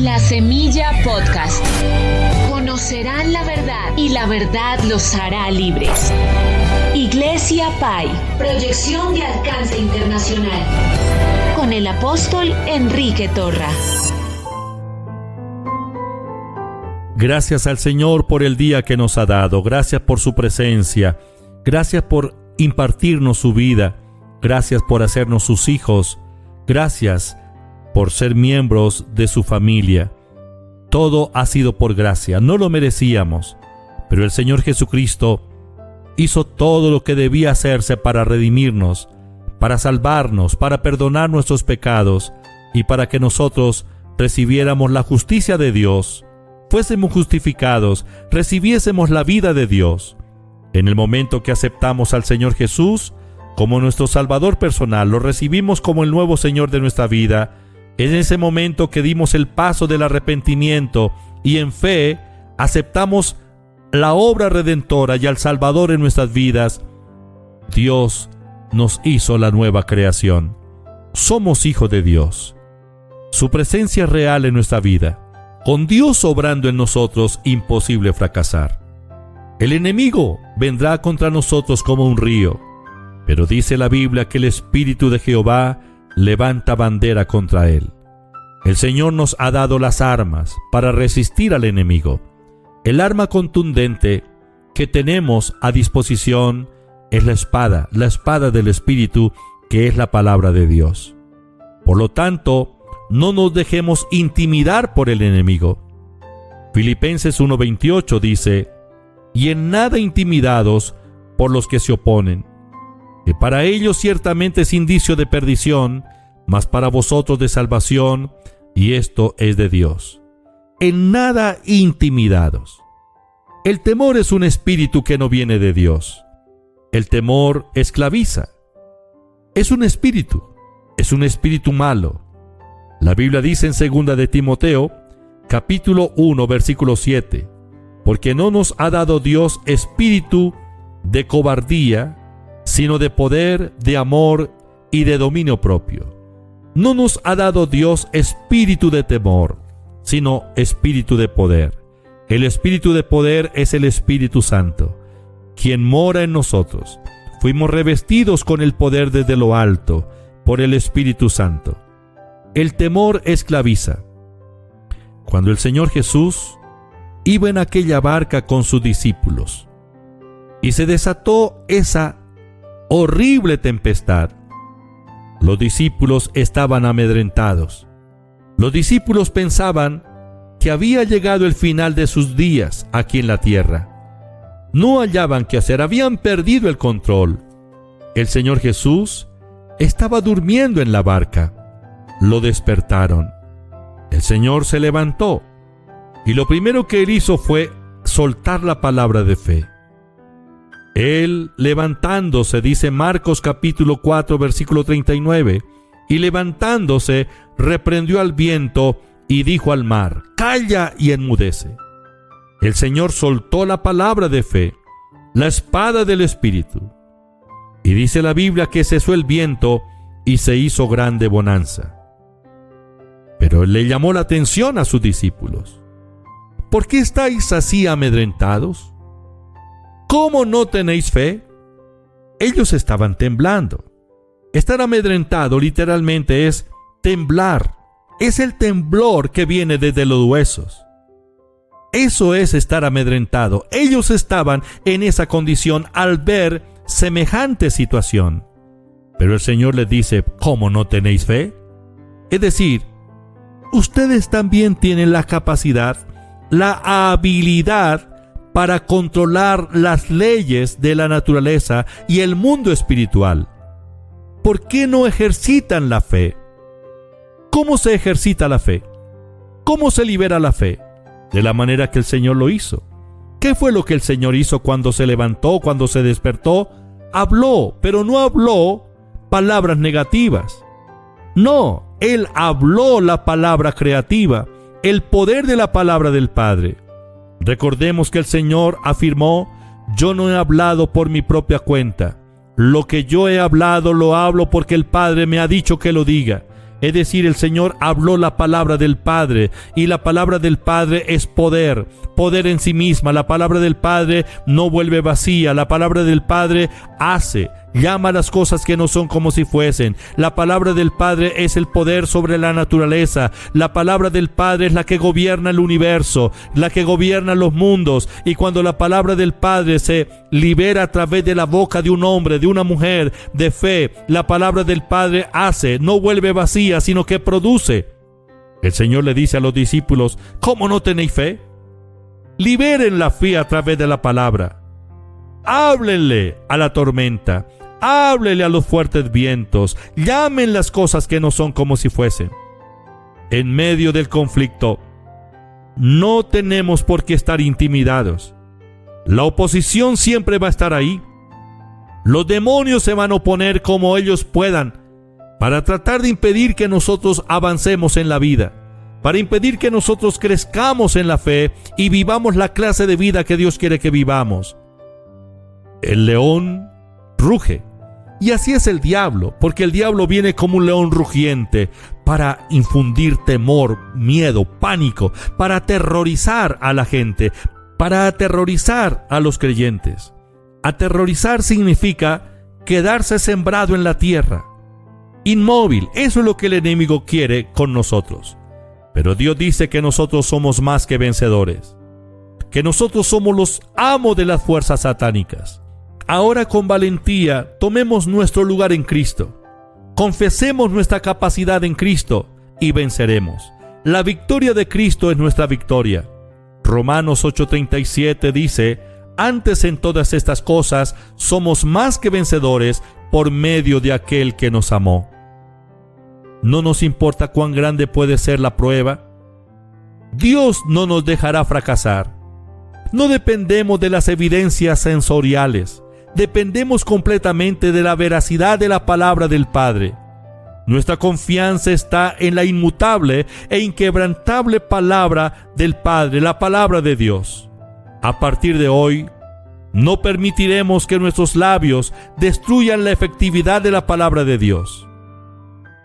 La Semilla Podcast. Conocerán la verdad y la verdad los hará libres. Iglesia Pai, proyección de alcance internacional. Con el apóstol Enrique Torra. Gracias al Señor por el día que nos ha dado. Gracias por su presencia. Gracias por impartirnos su vida. Gracias por hacernos sus hijos. Gracias por ser miembros de su familia. Todo ha sido por gracia. No lo merecíamos, pero el Señor Jesucristo hizo todo lo que debía hacerse para redimirnos, para salvarnos, para perdonar nuestros pecados y para que nosotros recibiéramos la justicia de Dios, fuésemos justificados, recibiésemos la vida de Dios. En el momento que aceptamos al Señor Jesús como nuestro Salvador personal, lo recibimos como el nuevo Señor de nuestra vida. En ese momento que dimos el paso del arrepentimiento y en fe aceptamos la obra redentora y al Salvador en nuestras vidas, Dios nos hizo la nueva creación. Somos hijos de Dios. Su presencia es real en nuestra vida. Con Dios obrando en nosotros, imposible fracasar. El enemigo vendrá contra nosotros como un río, pero dice la Biblia que el Espíritu de Jehová levanta bandera contra él. El Señor nos ha dado las armas para resistir al enemigo. El arma contundente que tenemos a disposición es la espada del Espíritu, que es la palabra de Dios. Por lo tanto, no nos dejemos intimidar por el enemigo. Filipenses 1:28 dice: y en nada intimidados por los que se oponen, que para ellos ciertamente es indicio de perdición, mas para vosotros de salvación, y esto es de Dios. En nada intimidados. El temor es un espíritu que no viene de Dios. El temor esclaviza. Es un espíritu malo. La Biblia dice en 2 de Timoteo, capítulo 1, versículo 7, porque no nos ha dado Dios espíritu de cobardía, sino de poder, de amor y de dominio propio. No nos ha dado Dios espíritu de temor, sino espíritu de poder. El espíritu de poder es el Espíritu Santo, quien mora en nosotros. Fuimos revestidos con el poder desde lo alto, por el Espíritu Santo. El temor esclaviza. Cuando el Señor Jesús iba en aquella barca con sus discípulos y se desató esa horrible tempestad, los discípulos estaban amedrentados. Los discípulos pensaban que había llegado el final de sus días aquí en la tierra. No hallaban qué hacer, habían perdido el control. El Señor Jesús estaba durmiendo en la barca. Lo despertaron. El Señor se levantó y lo primero que él hizo fue soltar la palabra de fe. Él, levantándose, dice Marcos capítulo 4, versículo 39, y levantándose, reprendió al viento y dijo al mar: calla y enmudece. El Señor soltó la palabra de fe, la espada del Espíritu. Y dice la Biblia que cesó el viento y se hizo grande bonanza. Pero él le llamó la atención a sus discípulos: ¿por qué estáis así amedrentados? ¿Cómo no tenéis fe? Ellos estaban temblando. Estar amedrentado literalmente es temblar. Es el temblor que viene desde los huesos. Eso es estar amedrentado. Ellos estaban en esa condición al ver semejante situación. Pero el Señor les dice: ¿cómo no tenéis fe? Es decir, ustedes también tienen la capacidad, la habilidad para controlar las leyes de la naturaleza y el mundo espiritual. ¿Por qué no ejercitan la fe? ¿Cómo se ejercita la fe? ¿Cómo se libera la fe? De la manera que el Señor lo hizo. ¿Qué fue lo que el Señor hizo cuando se levantó, cuando se despertó? Habló, pero no habló palabras negativas. No, Él habló la palabra creativa, el poder de la palabra del Padre. Recordemos que el Señor afirmó: yo no he hablado por mi propia cuenta. Lo que yo he hablado lo hablo porque el Padre me ha dicho que lo diga. Es decir, el Señor habló la palabra del Padre, y la palabra del Padre es poder, poder en sí misma. La palabra del Padre no vuelve vacía. La palabra del Padre hace, llama las cosas que no son como si fuesen. La palabra del Padre es el poder sobre la naturaleza. La palabra del Padre es la que gobierna el universo, la que gobierna los mundos. Y cuando la palabra del Padre se libera a través de la boca de un hombre, de una mujer de fe, la palabra del Padre hace, no vuelve vacía, sino que produce. El Señor le dice a los discípulos: ¿cómo no tenéis fe? Liberen la fe a través de la palabra. Háblenle a la tormenta, háblenle a los fuertes vientos, llamen las cosas que no son como si fuesen. En medio del conflicto, no tenemos por qué estar intimidados. La oposición siempre va a estar ahí. Los demonios se van a oponer como ellos puedan para tratar de impedir que nosotros avancemos en la vida, para impedir que nosotros crezcamos en la fe y vivamos la clase de vida que Dios quiere que vivamos. El león ruge, y así es el diablo, porque el diablo viene como un león rugiente para infundir temor, miedo, pánico, para aterrorizar a la gente, para aterrorizar a los creyentes. Aterrorizar significa quedarse sembrado en la tierra, inmóvil. Eso es lo que el enemigo quiere con nosotros. Pero Dios dice que nosotros somos más que vencedores, que nosotros somos los amos de las fuerzas satánicas. Ahora, con valentía, tomemos nuestro lugar en Cristo. Confesemos nuestra capacidad en Cristo y venceremos. La victoria de Cristo es nuestra victoria. Romanos 8:37 dice: antes en todas estas cosas somos más que vencedores por medio de aquel que nos amó. No nos importa cuán grande puede ser la prueba. Dios no nos dejará fracasar. No dependemos de las evidencias sensoriales. Dependemos completamente de la veracidad de la palabra del Padre. Nuestra confianza está en la inmutable e inquebrantable palabra del Padre, la palabra de Dios. A partir de hoy, no permitiremos que nuestros labios destruyan la efectividad de la palabra de Dios.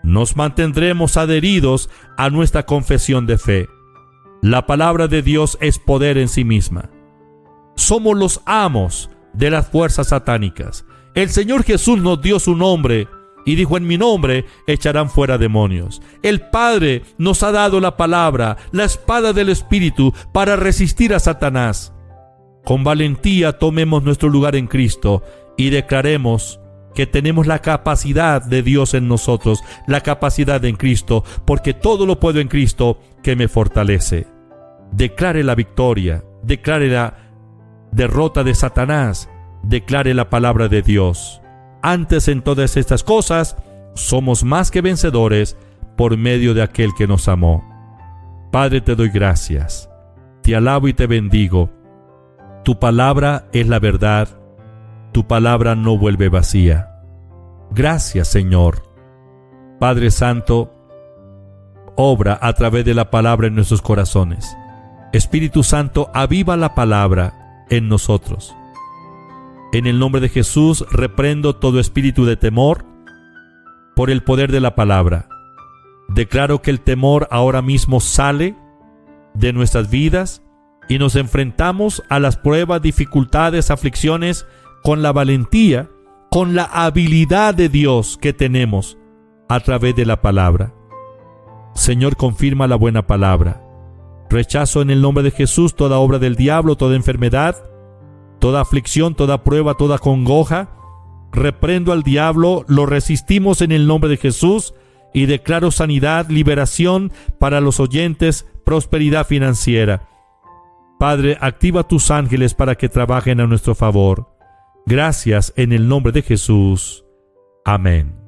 Nos mantendremos adheridos a nuestra confesión de fe. La palabra de Dios es poder en sí misma. Somos los amos de las fuerzas satánicas. El Señor Jesús nos dio su nombre y dijo: en mi nombre echarán fuera demonios. El Padre nos ha dado la palabra, la espada del Espíritu, para resistir a Satanás. Con valentía tomemos nuestro lugar en Cristo y declaremos que tenemos la capacidad de Dios en nosotros, la capacidad en Cristo, porque todo lo puedo en Cristo que me fortalece. Declare la victoria, declare la derrota de Satanás, declare la palabra de Dios. Antes en todas estas cosas somos más que vencedores por medio de aquel que nos amó. Padre, te doy gracias, te alabo y te bendigo. Tu palabra es la verdad, tu palabra no vuelve vacía. Gracias, Señor. Padre Santo, obra a través de la palabra en nuestros corazones. Espíritu Santo, aviva la palabra en nosotros. En el nombre de Jesús, reprendo todo espíritu de temor por el poder de la palabra. Declaro que el temor ahora mismo sale de nuestras vidas y nos enfrentamos a las pruebas, dificultades, aflicciones con la valentía, con la habilidad de Dios que tenemos a través de la palabra. Señor, confirma la buena palabra. Rechazo en el nombre de Jesús toda obra del diablo, toda enfermedad, toda aflicción, toda prueba, toda congoja. Reprendo al diablo, lo resistimos en el nombre de Jesús y declaro sanidad, liberación para los oyentes, prosperidad financiera. Padre, activa tus ángeles para que trabajen a nuestro favor. Gracias en el nombre de Jesús. Amén.